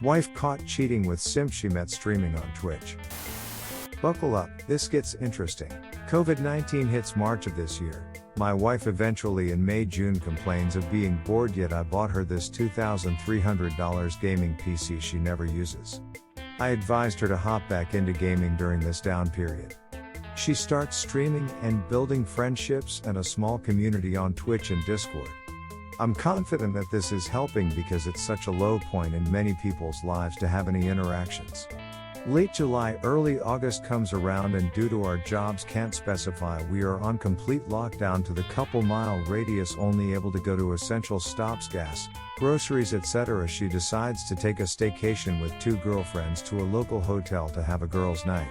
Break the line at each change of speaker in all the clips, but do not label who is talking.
Wife caught cheating with Simp she met streaming on Twitch. Buckle up, this gets interesting. COVID-19 hits March of this year. My wife eventually in May-June complains of being bored, yet I bought her this $2,300 gaming PC she never uses. I advised her to hop back into gaming during this down period. She starts streaming and building friendships and a small community on Twitch and Discord. I'm confident that this is helping because it's such a low point in many people's lives to have any interactions. Late July, early August comes around, and due to our jobs can't specify, we are on complete lockdown to the couple-mile radius, only able to go to essential stops, gas, groceries, etc. She decides to take a staycation with 2 girlfriends to a local hotel to have a girls' night.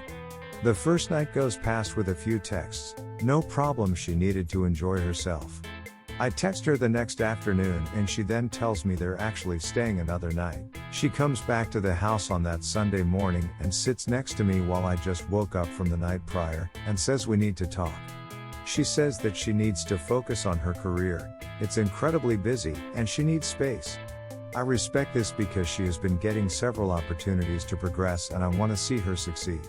The first night goes past with a few texts, no problem, she needed to enjoy herself. I text her the next afternoon and she then tells me they're actually staying another night. She comes back to the house on that Sunday morning and sits next to me while I just woke up from the night prior, and says we need to talk. She says that she needs to focus on her career, it's incredibly busy, and she needs space. I respect this because she has been getting several opportunities to progress and I want to see her succeed.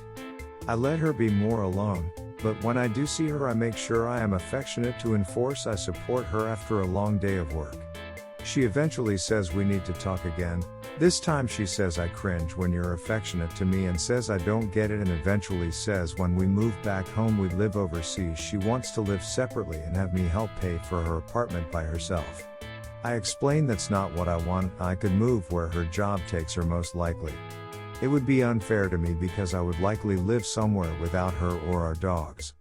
I let her be more alone, but when I do see her I make sure I am affectionate to enforce I support her after a long day of work. She eventually says we need to talk again. This time she says I cringe when you're affectionate to me and says I don't get it, and eventually says when we move back home we live overseas she wants to live separately and have me help pay for her apartment by herself. I explain that's not what I want, I could move where her job takes her most likely. It would be unfair to me because I would likely live somewhere without her or our dogs.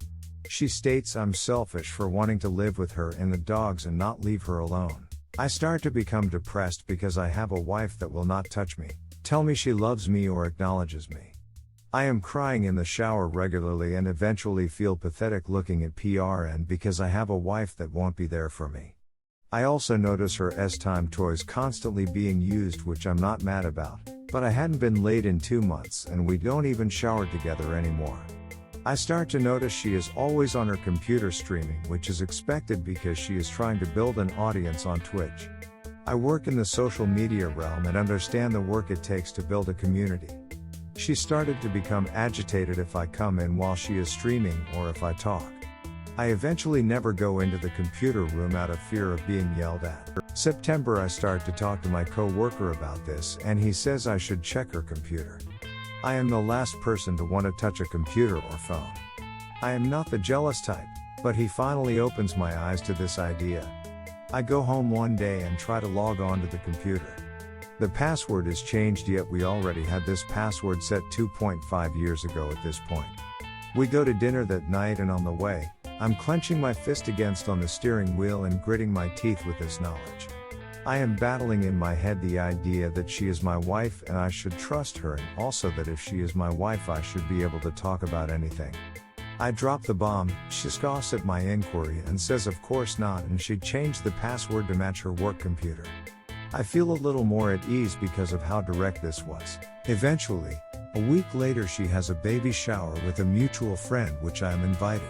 She states I'm selfish for wanting to live with her and the dogs and not leave her alone. I start to become depressed because I have a wife that will not touch me, tell me she loves me or acknowledges me. I am crying in the shower regularly and eventually feel pathetic looking at PRN because I have a wife that won't be there for me. I also notice her S-Time toys constantly being used, which I'm not mad about, but I hadn't been laid in 2 months and we don't even shower together anymore. I start to notice she is always on her computer streaming, which is expected because she is trying to build an audience on Twitch. I work in the social media realm and understand the work it takes to build a community. She started to become agitated if I come in while she is streaming or if I talk. I eventually never go into the computer room out of fear of being yelled at. September I start to talk to my co-worker about this and he says I should check her computer. I am the last person to want to touch a computer or phone. I am not the jealous type, but he finally opens my eyes to this idea. I go home one day and try to log on to the computer. The password is changed, yet we already had this password set 2.5 years ago at this point. We go to dinner that night and on the way, I'm clenching my fist against on the steering wheel and gritting my teeth with this knowledge. I am battling in my head the idea that she is my wife and I should trust her, and also that if she is my wife I should be able to talk about anything. I drop the bomb, she scoffs at my inquiry and says of course not, and she changed the password to match her work computer. I feel a little more at ease because of how direct this was. Eventually, a week later she has a baby shower with a mutual friend which I am invited.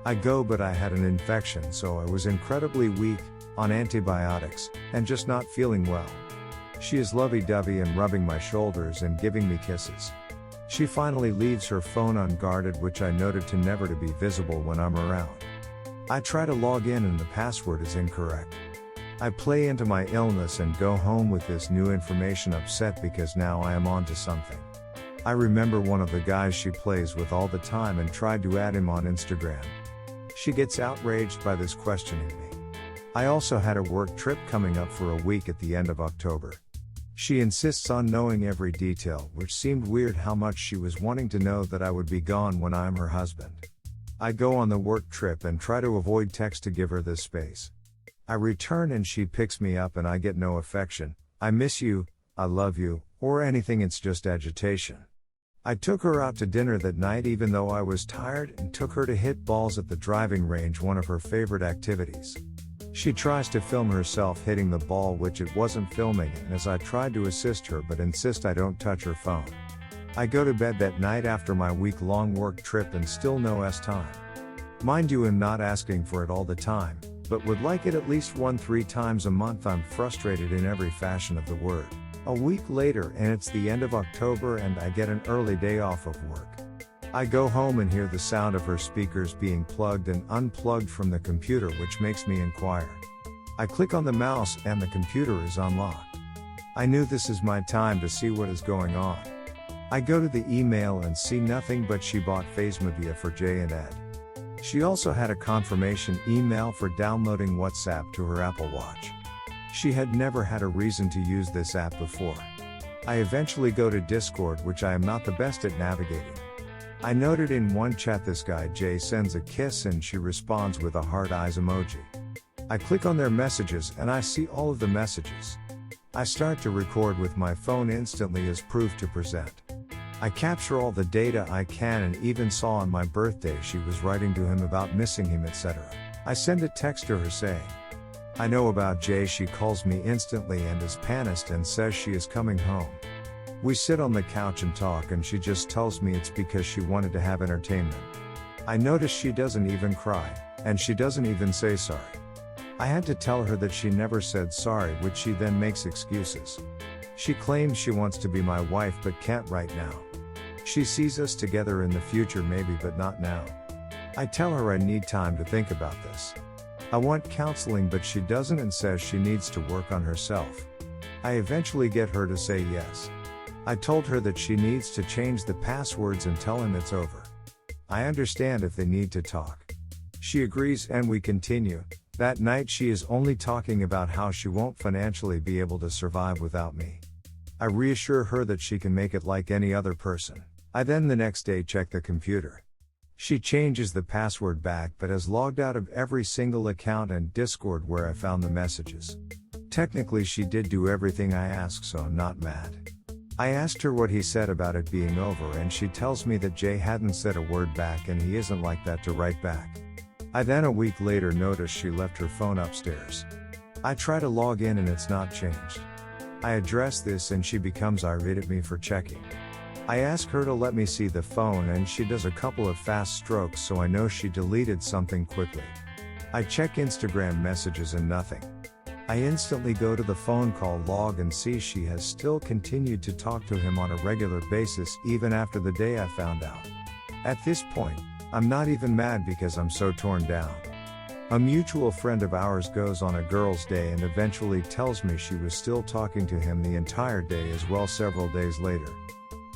I go, but I had an infection so I was incredibly weak, on antibiotics, and just not feeling well. She is lovey-dovey and rubbing my shoulders and giving me kisses. She finally leaves her phone unguarded, which I noted to never to be visible when I'm around. I try to log in and the password is incorrect. I play into my illness and go home with this new information, upset because now I am on to something. I remember one of the guys she plays with all the time and tried to add him on Instagram. She gets outraged by this, questioning me. I also had a work trip coming up for a week at the end of October. She insists on knowing every detail, which seemed weird how much she was wanting to know that I would be gone when I am her husband. I go on the work trip and try to avoid text to give her this space. I return and she picks me up and I get no affection, I miss you, I love you, or anything, it's just agitation. I took her out to dinner that night even though I was tired, and took her to hit balls at the driving range, one of her favorite activities. She tries to film herself hitting the ball, which it wasn't filming, and as I tried to assist her but insist I don't touch her phone. I go to bed that night after my week-long work trip and still no S-Time. Mind you, I'm not asking for it all the time, but would like it at least 1-3 times a month. I'm frustrated in every fashion of the word. A week later and it's the end of October and I get an early day off of work. I go home and hear the sound of her speakers being plugged and unplugged from the computer, which makes me inquire. I click on the mouse and the computer is unlocked. I knew this is my time to see what is going on. I go to the email and see nothing but she bought Phasmovia for Jay and Ed. She also had a confirmation email for downloading WhatsApp to her Apple Watch. She had never had a reason to use this app before. I eventually go to Discord, which I am not the best at navigating. I noted in one chat this guy Jay sends a kiss and she responds with a heart eyes emoji. I click on their messages and I see all of the messages. I start to record with my phone instantly as proof to present. I capture all the data I can and even saw on my birthday she was writing to him about missing him, etc. I send a text to her saying, I know about Jay. She calls me instantly and is panicked and says she is coming home. We sit on the couch and talk and she just tells me it's because she wanted to have entertainment. I notice she doesn't even cry, and she doesn't even say sorry. I had to tell her that she never said sorry, which she then makes excuses. She claims she wants to be my wife but can't right now. She sees us together in the future maybe, but not now. I tell her I need time to think about this. I want counseling, but she doesn't and says she needs to work on herself. I eventually get her to say yes. I told her that she needs to change the passwords and tell him it's over. I understand if they need to talk. She agrees and we continue. That night she is only talking about how she won't financially be able to survive without me. I reassure her that she can make it like any other person. I then the next day check the computer. She changes the password back but has logged out of every single account and Discord where I found the messages. Technically she did do everything I asked, so I'm not mad. I asked her what he said about it being over and she tells me that Jay hadn't said a word back and he isn't like that to write back. I then a week later notice she left her phone upstairs. I try to log in and it's not changed. I address this and she becomes irate at me for checking. I ask her to let me see the phone and she does a couple of fast strokes, so I know she deleted something quickly. I check Instagram messages and nothing. I instantly go to the phone call log and see she has still continued to talk to him on a regular basis even after the day I found out. At this point, I'm not even mad because I'm so torn down. A mutual friend of ours goes on a girls' day and eventually tells me she was still talking to him the entire day as well several days later.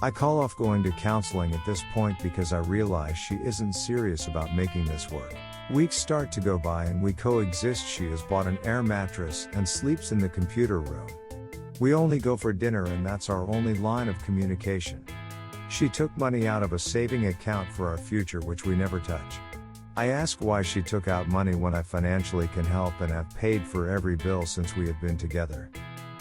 I call off going to counseling at this point because I realize she isn't serious about making this work. Weeks start to go by and we coexist. She has bought an air mattress and sleeps in the computer room. We only go for dinner and that's our only line of communication. She took money out of a saving account for our future, which we never touch. I ask why she took out money when I financially can help and have paid for every bill since we have been together.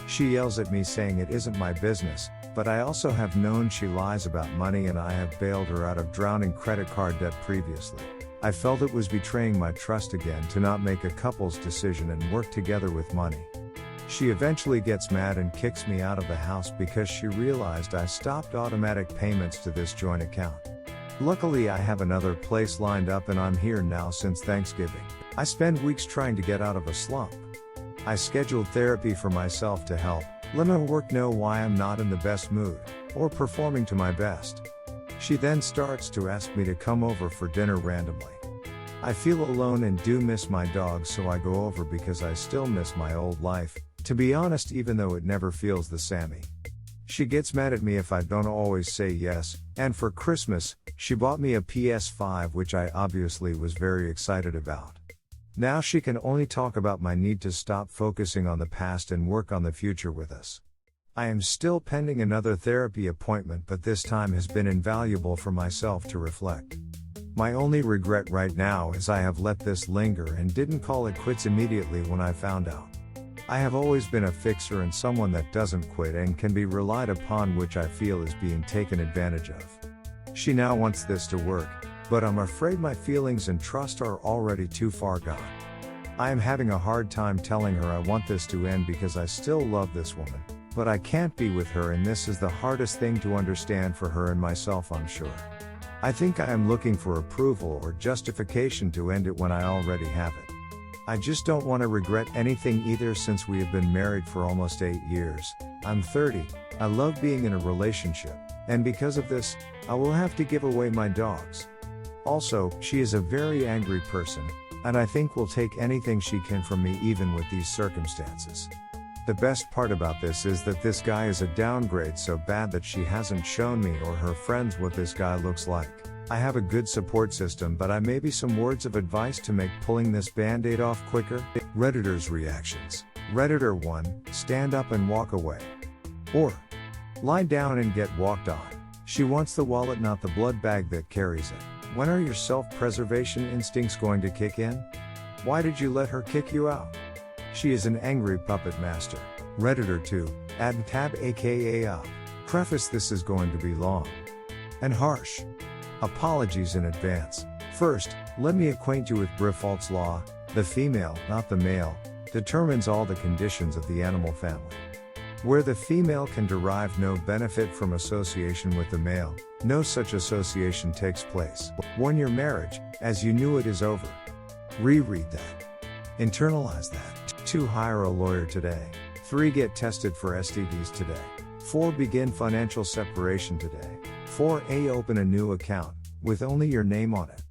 She yells at me saying it isn't my business, but I also have known she lies about money and I have bailed her out of drowning credit card debt previously. I felt it was betraying my trust again to not make a couple's decision and work together with money. She eventually gets mad and kicks me out of the house because she realized I stopped automatic payments to this joint account. Luckily I have another place lined up and I'm here now since Thanksgiving. I spend weeks trying to get out of a slump. I scheduled therapy for myself to help let my work know why I'm not in the best mood, or performing to my best. She then starts to ask me to come over for dinner randomly. I feel alone and do miss my dog, so I go over because I still miss my old life, to be honest, even though it never feels the samey. She gets mad at me if I don't always say yes, and for Christmas, she bought me a PS5, which I obviously was very excited about. Now she can only talk about my need to stop focusing on the past and work on the future with us. I am still pending another therapy appointment, but this time has been invaluable for myself to reflect. My only regret right now is I have let this linger and didn't call it quits immediately when I found out. I have always been a fixer and someone that doesn't quit and can be relied upon, which I feel is being taken advantage of. She now wants this to work, but I'm afraid my feelings and trust are already too far gone. I am having a hard time telling her I want this to end because I still love this woman, but I can't be with her, and this is the hardest thing to understand for her and myself, I'm sure. I think I am looking for approval or justification to end it when I already have it. I just don't want to regret anything either, since we have been married for almost 8 years. I'm 30, I love being in a relationship, and because of this, I will have to give away my dogs. Also, she is a very angry person, and I think will take anything she can from me even with these circumstances. The best part about this is that this guy is a downgrade so bad that she hasn't shown me or her friends what this guy looks like. I have a good support system, but I maybe some words of advice to make pulling this band-aid off quicker. Redditors' reactions. Redditor 1, stand up and walk away. Or, lie down and get walked on. She wants the wallet, not the blood bag that carries it. When are your self-preservation instincts going to kick in? Why did you let her kick you out? She is an angry puppet master. Redditor 2, add tab aka up. Preface: this is going to be long and harsh. Apologies in advance. First, let me acquaint you with Briffault's law. The female, not the male, determines all the conditions of the animal family. Where the female can derive no benefit from association with the male, no such association takes place. 1. Your marriage, as you knew it, is over. Reread that. Internalize that. 2. Hire a lawyer today. 3. Get tested for STDs today. 4. Begin financial separation today. 4a. Open a new account, with only your name on it.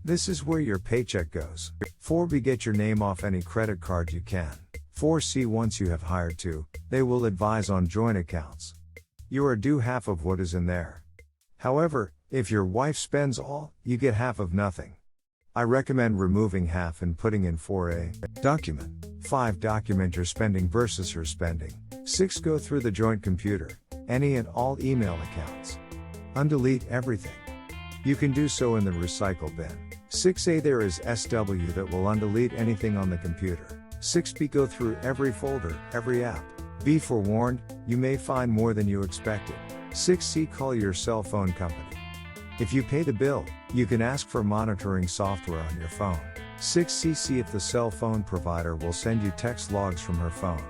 This is where your paycheck goes. 4b. Get your name off any credit card you can. 4c. Once you have hired two, they will advise on joint accounts. You are due half of what is in there. However, if your wife spends all, you get half of nothing. I recommend removing half and putting in 4a. Document. 5. Document your spending versus her spending. 6. Go through the joint computer, any and all email accounts. Undelete everything. You can do so in the recycle bin. 6a. There is SW that will undelete anything on the computer. 6b. Go through every folder, every app. Be forewarned, you may find more than you expected. 6c. Call your cell phone company. If you pay the bill, you can ask for monitoring software on your phone. 6c. See if the cell phone provider will send you text logs from her phone.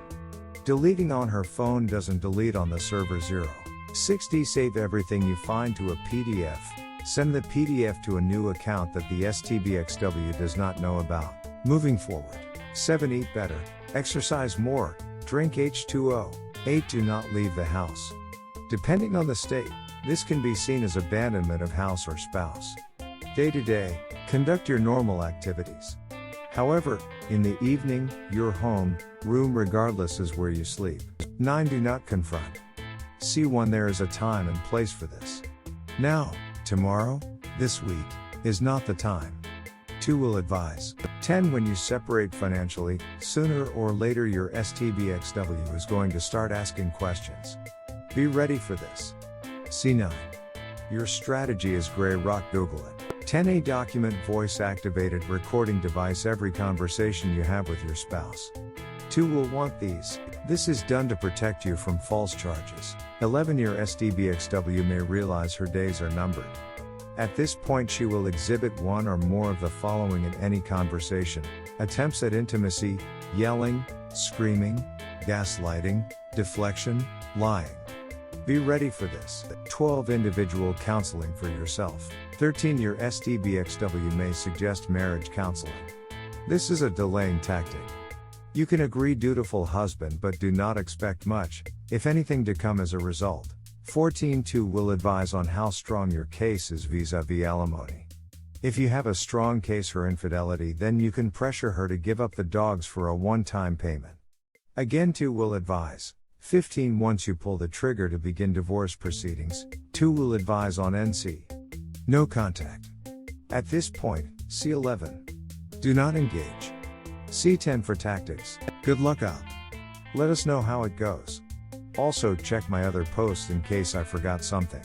Deleting on her phone doesn't delete on the server 0. 6d. Save everything you find to a PDF. Send the PDF to a new account that the STBXW does not know about. Moving forward. 7. Eat better, exercise more, drink H2O. 8. Do not leave the house. Depending on the state, this can be seen as abandonment of house or spouse. Day to day, conduct your normal activities. However, in the evening, your home, room regardless is where you sleep. 9. Do not confront. C1. There is a time and place for this. Now, tomorrow, this week, is not the time. 2. Will advise. 10. When you separate financially, sooner or later your STBXW is going to start asking questions. Be ready for this. C9. Your strategy is gray rock. Google it. 10a. Document voice activated recording device every conversation you have with your spouse. 2. Will want these. This is done to protect you from false charges. 11. Your STBXW may realize her days are numbered. At this point she will exhibit one or more of the following in any conversation: attempts at intimacy, yelling, screaming, gaslighting, deflection, lying. Be ready for this. 12. Individual counseling for yourself. 13. Your STBXW may suggest marriage counseling. This is a delaying tactic. You can agree dutiful husband but do not expect much, if anything, to come as a result. 14. 2. Will advise on how strong your case is vis-a-vis alimony. If you have a strong case for infidelity, then you can pressure her to give up the dogs for a one-time payment. Again, 2. Will advise. 15. Once you pull the trigger to begin divorce proceedings, 2. Will advise on NC. No contact. At this point, C11. Do not engage. C10 for tactics. Good luck out. Let us know how it goes. Also check my other posts in case I forgot something.